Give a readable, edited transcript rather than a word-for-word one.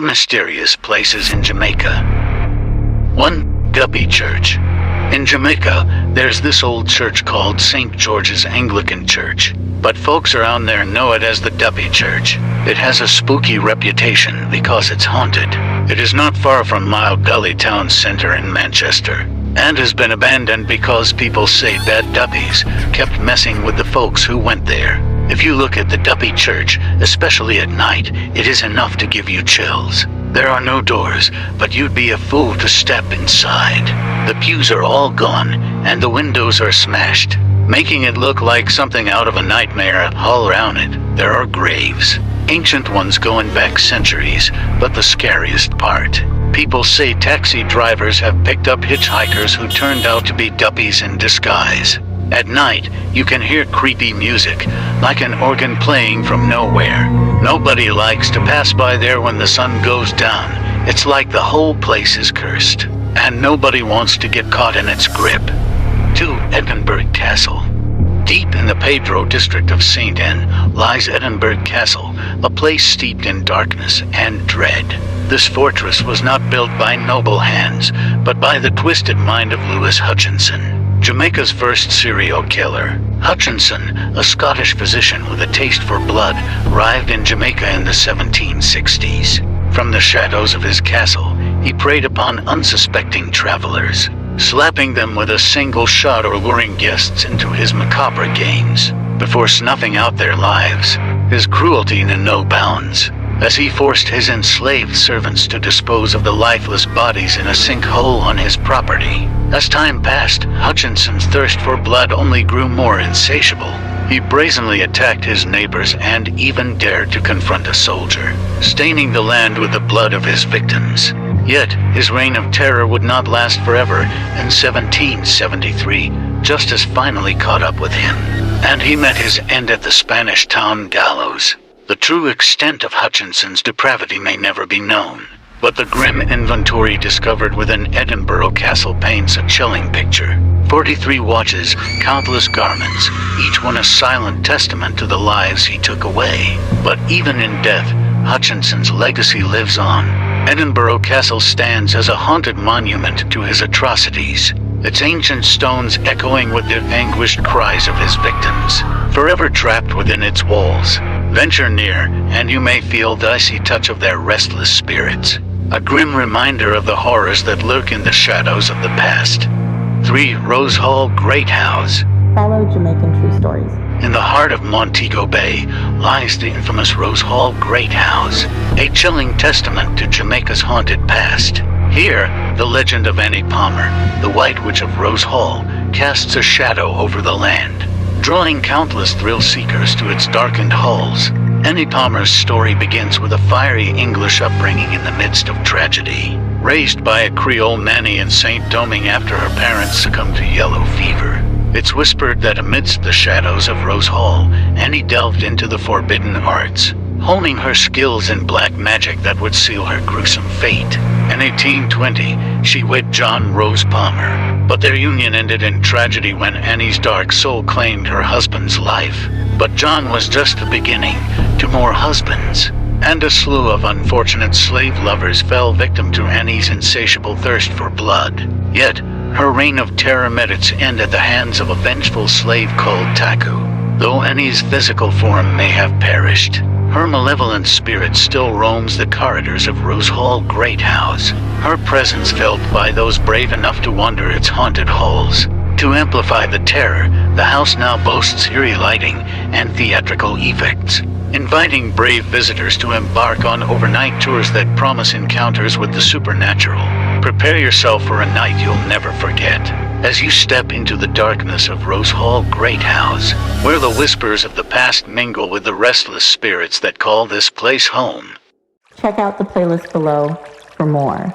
Mysterious places in Jamaica. 1. Duppy Church. In Jamaica, there's this old church called St. George's Anglican Church, but folks around there know it as the Duppy Church. It has a spooky reputation because it's haunted. It is not far from Mile Gully town centre in Manchester, and has been abandoned because people say bad Duppies kept messing with the folks who went there. If you look at the Duppy Church, especially at night, it is enough to give you chills. There are no doors, but you'd be a fool to step inside. The pews are all gone, and the windows are smashed, making it look like something out of a nightmare. All around it, there are graves. Ancient ones going back centuries, but the scariest part. People say taxi drivers have picked up hitchhikers who turned out to be Duppies in disguise. At night, you can hear creepy music, like an organ playing from nowhere. Nobody likes to pass by there when the sun goes down. It's like the whole place is cursed, and nobody wants to get caught in its grip. 2. Edinburgh Castle. Deep in the Pedro district of St. Ann lies Edinburgh Castle, a place steeped in darkness and dread. This fortress was not built by noble hands, but by the twisted mind of Lewis Hutchinson, Jamaica's first serial killer. Hutchinson, a Scottish physician with a taste for blood, arrived in Jamaica in the 1760s. From the shadows of his castle, he preyed upon unsuspecting travelers, slapping them with a single shot or luring guests into his macabre games, before snuffing out their lives. His cruelty knew no bounds, as he forced his enslaved servants to dispose of the lifeless bodies in a sinkhole on his property. As time passed, Hutchinson's thirst for blood only grew more insatiable. He brazenly attacked his neighbors and even dared to confront a soldier, staining the land with the blood of his victims. Yet, his reign of terror would not last forever. In 1773, justice finally caught up with him, and he met his end at the Spanish town gallows. The true extent of Hutchinson's depravity may never be known, but the grim inventory discovered within Edinburgh Castle paints a chilling picture. 43 watches, countless garments, each one a silent testament to the lives he took away. But even in death, Hutchinson's legacy lives on. Edinburgh Castle stands as a haunted monument to his atrocities, its ancient stones echoing with the anguished cries of his victims, forever trapped within its walls. Venture near, and you may feel the icy touch of their restless spirits, a grim reminder of the horrors that lurk in the shadows of the past. 3. Rose Hall Great House. Follow Jamaican True Stories. In the heart of Montego Bay lies the infamous Rose Hall Great House, a chilling testament to Jamaica's haunted past. Here, the legend of Annie Palmer, the White Witch of Rose Hall, casts a shadow over the land, drawing countless thrill-seekers to its darkened halls. Annie Palmer's story begins with a fiery English upbringing in the midst of tragedy. Raised by a Creole nanny in St. Domingue after her parents succumbed to yellow fever, it's whispered that amidst the shadows of Rose Hall, Annie delved into the forbidden arts, honing her skills in black magic that would seal her gruesome fate. In 1820, she wed John Rose Palmer, but their union ended in tragedy when Annie's dark soul claimed her husband's life. But John was just the beginning to more husbands, and a slew of unfortunate slave lovers fell victim to Annie's insatiable thirst for blood. Yet, her reign of terror met its end at the hands of a vengeful slave called Taku. Though Annie's physical form may have perished, her malevolent spirit still roams the corridors of Rose Hall Great House, her presence felt by those brave enough to wander its haunted halls. To amplify the terror, the house now boasts eerie lighting and theatrical effects, inviting brave visitors to embark on overnight tours that promise encounters with the supernatural. Prepare yourself for a night you'll never forget, as you step into the darkness of Rose Hall Great House, where the whispers of the past mingle with the restless spirits that call this place home. Check out the playlist below for more.